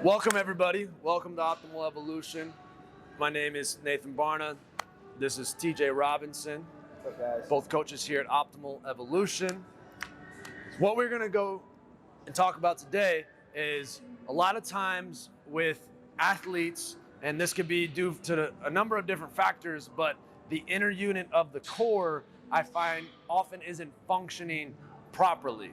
Welcome everybody, welcome to Optimal Evolution. My name is Nathan Barna. This is TJ Robinson. What's up, guys? Both coaches here at Optimal Evolution. What we're gonna go and talk about today is a lot of times with athletes, and this could be due to a number of different factors, but the inner unit of the core I find often isn't functioning properly.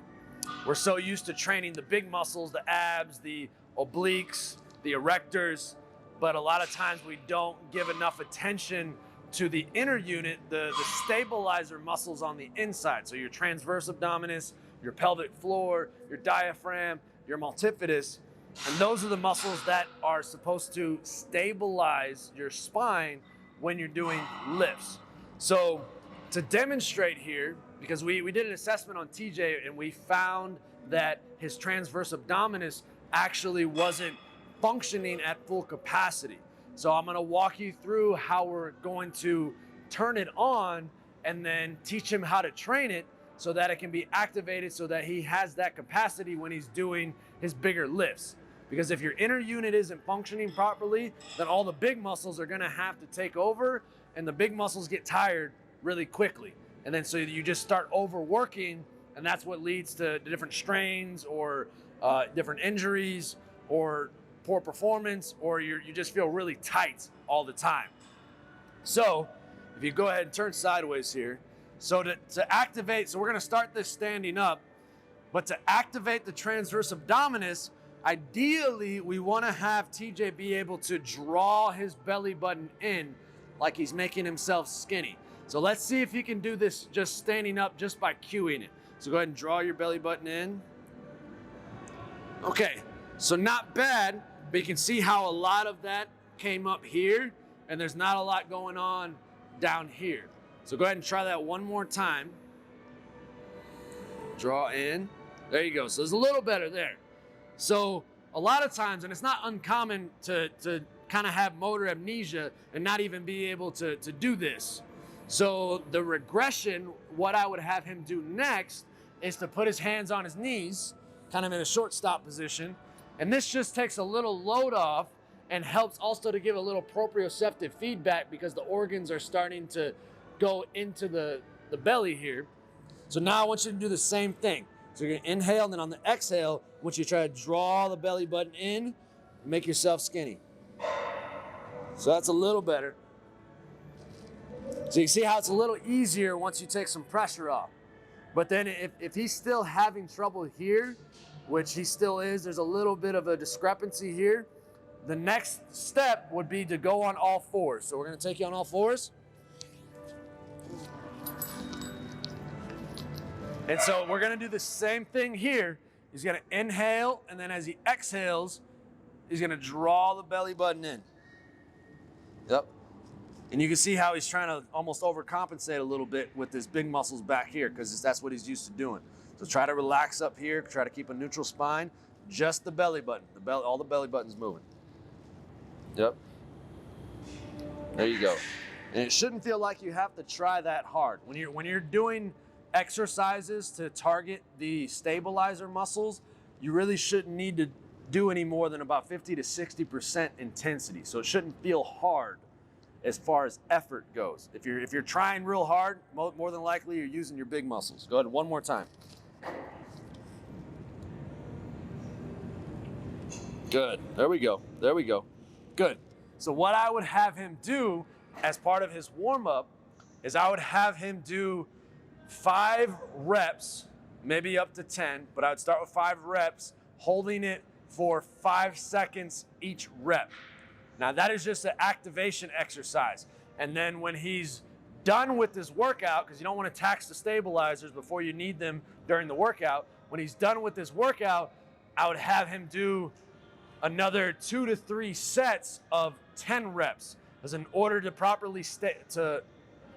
We're so used to training the big muscles, the abs, the obliques, the erectors, but a lot of times we don't give enough attention to the inner unit, the stabilizer muscles on the inside. So your transverse abdominis, your pelvic floor, your diaphragm, your multifidus, and those are the muscles that are supposed to stabilize your spine when you're doing lifts. So to demonstrate here, because we did an assessment on TJ and we found that his transverse abdominis actually wasn't functioning at full capacity. So I'm gonna walk you through how we're going to turn it on and then teach him how to train it so that it can be activated so that he has that capacity when he's doing his bigger lifts. Because if your inner unit isn't functioning properly, then all the big muscles are gonna have to take over and the big muscles get tired really quickly. And then so you just start overworking, and that's what leads to different strains or different injuries or poor performance, or you just feel really tight all the time. So if you go ahead and turn sideways here, so to activate, so we're gonna start this standing up, but to activate the transverse abdominis, ideally we wanna have TJ be able to draw his belly button in like he's making himself skinny. So let's see if he can do this just standing up just by cueing it. So go ahead and draw your belly button in. Okay, so not bad, but you can see how a lot of that came up here and there's not a lot going on down here. So go ahead and try that one more time. Draw in, there you go. So there's a little better there. So a lot of times, and it's not uncommon to kind of have motor amnesia and not even be able to do this. So the regression, what I would have him do next is to put his hands on his knees, kind of in a short stop position. And this just takes a little load off and helps also to give a little proprioceptive feedback because the organs are starting to go into the belly here. So now I want you to do the same thing. So you're gonna inhale, and then on the exhale, I want you to try to draw the belly button in and make yourself skinny. So that's a little better. So you see how it's a little easier once you take some pressure off. But then if he's still having trouble here, which he still is, there's a little bit of a discrepancy here. The next step would be to go on all fours. So we're gonna take you on all fours. And so we're gonna do the same thing here. He's gonna inhale, and then as he exhales, he's gonna draw the belly button in. Yep. And you can see how he's trying to almost overcompensate a little bit with his big muscles back here because that's what he's used to doing. So try to relax up here, try to keep a neutral spine, just the belly button, all the belly button's moving. Yep. There you go. And it shouldn't feel like you have to try that hard. When you're doing exercises to target the stabilizer muscles, you really shouldn't need to do any more than about 50 to 60% intensity. So it shouldn't feel hard as far as effort goes. If you're trying real hard, more than likely you're using your big muscles. Go ahead, one more time. Good, there we go, there we go. Good. So what I would have him do as part of his warm-up is I would have him do 5 reps, maybe up to 10, but I would start with 5 reps, holding it for 5 seconds each rep. Now that is just an activation exercise. And then when he's done with this workout, because you don't want to tax the stabilizers before you need them during the workout, when he's done with this workout, I would have him do another 2 to 3 sets of 10 reps. Because in order to properly to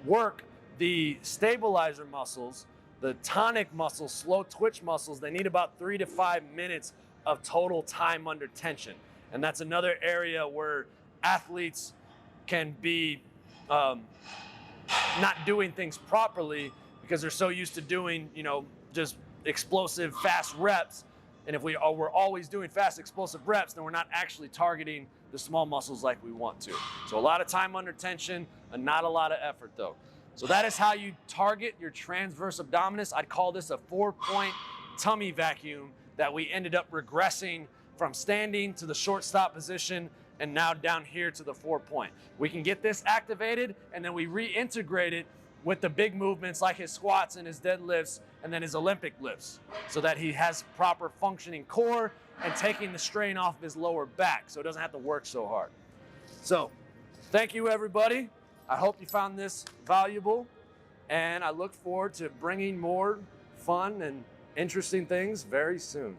work the stabilizer muscles, the tonic muscles, slow twitch muscles, they need about 3 to 5 minutes of total time under tension. And that's another area where athletes can be not doing things properly because they're so used to doing, just explosive, fast reps And if we're always doing fast explosive reps, then we're not actually targeting the small muscles like we want to. So a lot of time under tension and not a lot of effort though. So that is how you target your transverse abdominis. I'd call this a 4-point tummy vacuum that we ended up regressing from standing to the short stop position and now down here to the 4-point. We can get this activated and then we reintegrate it with the big movements like his squats and his deadlifts and then his Olympic lifts so that he has proper functioning core and taking the strain off of his lower back so it doesn't have to work so hard. So thank you everybody. I hope you found this valuable and I look forward to bringing more fun and interesting things very soon.